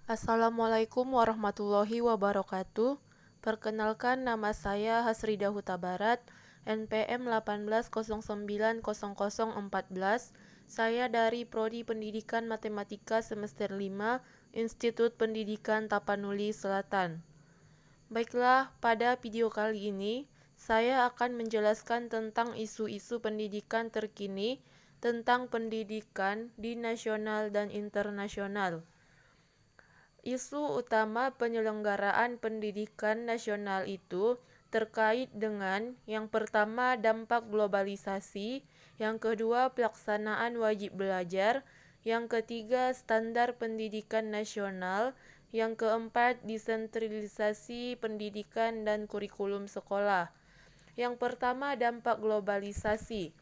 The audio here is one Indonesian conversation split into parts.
Assalamualaikum warahmatullahi wabarakatuh. Perkenalkan, nama saya Hasrida Huta Barat, NPM 18090014. Saya dari Prodi Pendidikan Matematika semester 5, Institut Pendidikan Tapanuli Selatan. Baiklah, pada video kali ini saya akan menjelaskan tentang isu-isu pendidikan terkini tentang pendidikan di nasional dan internasional. Isu utama penyelenggaraan pendidikan nasional itu terkait dengan yang pertama dampak globalisasi, yang kedua pelaksanaan wajib belajar, yang ketiga standar pendidikan nasional, yang keempat desentralisasi pendidikan dan kurikulum sekolah. Yang pertama dampak globalisasi.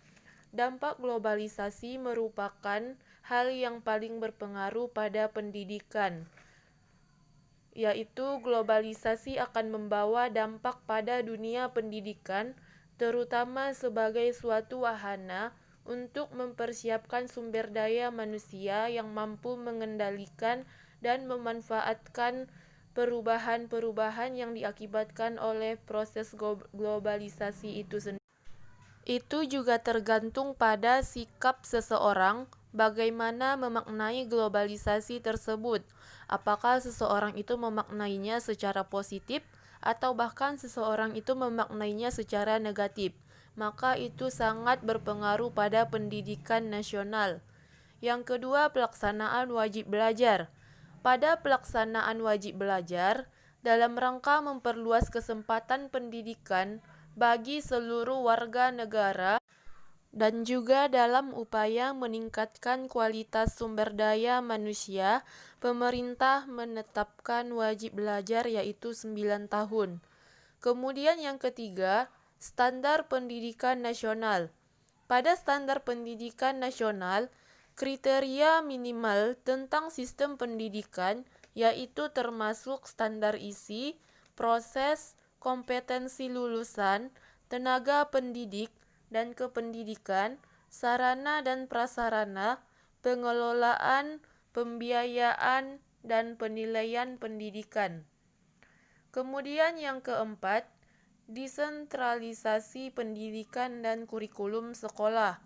Dampak globalisasi merupakan hal yang paling berpengaruh pada pendidikan, yaitu globalisasi akan membawa dampak pada dunia pendidikan, terutama sebagai suatu wahana untuk mempersiapkan sumber daya manusia yang mampu mengendalikan dan memanfaatkan perubahan-perubahan yang diakibatkan oleh proses globalisasi itu sendiri. Itu juga tergantung pada sikap seseorang bagaimana memaknai globalisasi tersebut. Apakah seseorang itu memaknainya secara positif atau bahkan seseorang itu memaknainya secara negatif. Maka itu sangat berpengaruh pada pendidikan nasional. Yang kedua, pelaksanaan wajib belajar. Pada pelaksanaan wajib belajar, dalam rangka memperluas kesempatan pendidikan bagi seluruh warga negara dan juga dalam upaya meningkatkan kualitas sumber daya manusia, pemerintah menetapkan wajib belajar yaitu 9 tahun. Kemudian yang ketiga, standar pendidikan nasional. Pada standar pendidikan nasional, kriteria minimal tentang sistem pendidikan yaitu termasuk standar isi, proses, kompetensi lulusan, tenaga pendidik dan kependidikan, sarana dan prasarana, pengelolaan, pembiayaan, dan penilaian pendidikan. Kemudian yang keempat, desentralisasi pendidikan dan kurikulum sekolah.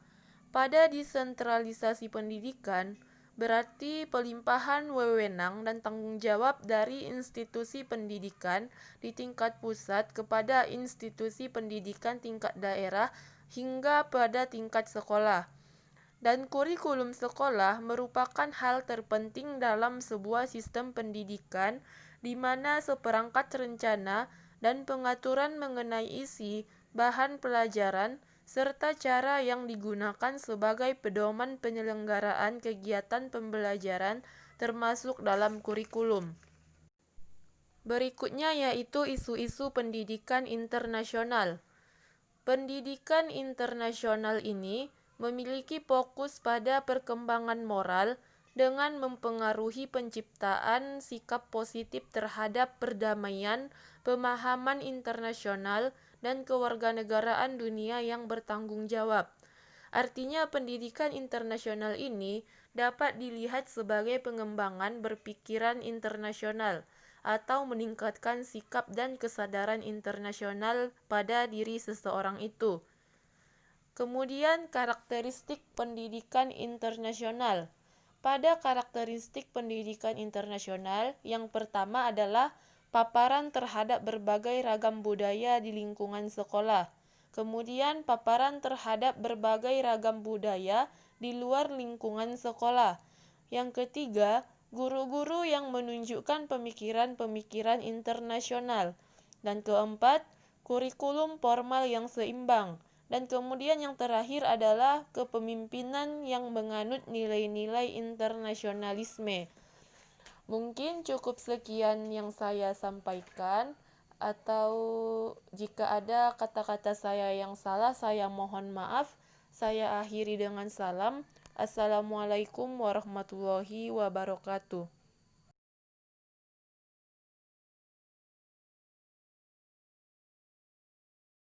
Pada desentralisasi pendidikan, berarti pelimpahan wewenang dan tanggung jawab dari institusi pendidikan di tingkat pusat kepada institusi pendidikan tingkat daerah hingga pada tingkat sekolah. Dan kurikulum sekolah merupakan hal terpenting dalam sebuah sistem pendidikan di mana seperangkat rencana dan pengaturan mengenai isi, bahan pelajaran, serta cara yang digunakan sebagai pedoman penyelenggaraan kegiatan pembelajaran termasuk dalam kurikulum. Berikutnya yaitu isu-isu pendidikan internasional. Pendidikan internasional ini memiliki fokus pada perkembangan moral dengan mempengaruhi penciptaan sikap positif terhadap perdamaian, pemahaman internasional, dan kewarganegaraan dunia yang bertanggung jawab. Artinya pendidikan internasional ini dapat dilihat sebagai pengembangan berpikiran internasional atau meningkatkan sikap dan kesadaran internasional pada diri seseorang itu. Kemudian karakteristik pendidikan internasional. Pada karakteristik pendidikan internasional, yang pertama adalah paparan terhadap berbagai ragam budaya di lingkungan sekolah. Kemudian paparan terhadap berbagai ragam budaya di luar lingkungan sekolah. Yang ketiga, guru-guru yang menunjukkan pemikiran-pemikiran internasional. Dan keempat, kurikulum formal yang seimbang. Dan kemudian yang terakhir adalah kepemimpinan yang menganut nilai-nilai internasionalisme. Mungkin cukup sekian yang saya sampaikan, atau jika ada kata-kata saya yang salah, saya mohon maaf. Saya akhiri dengan salam. Assalamualaikum warahmatullahi wabarakatuh.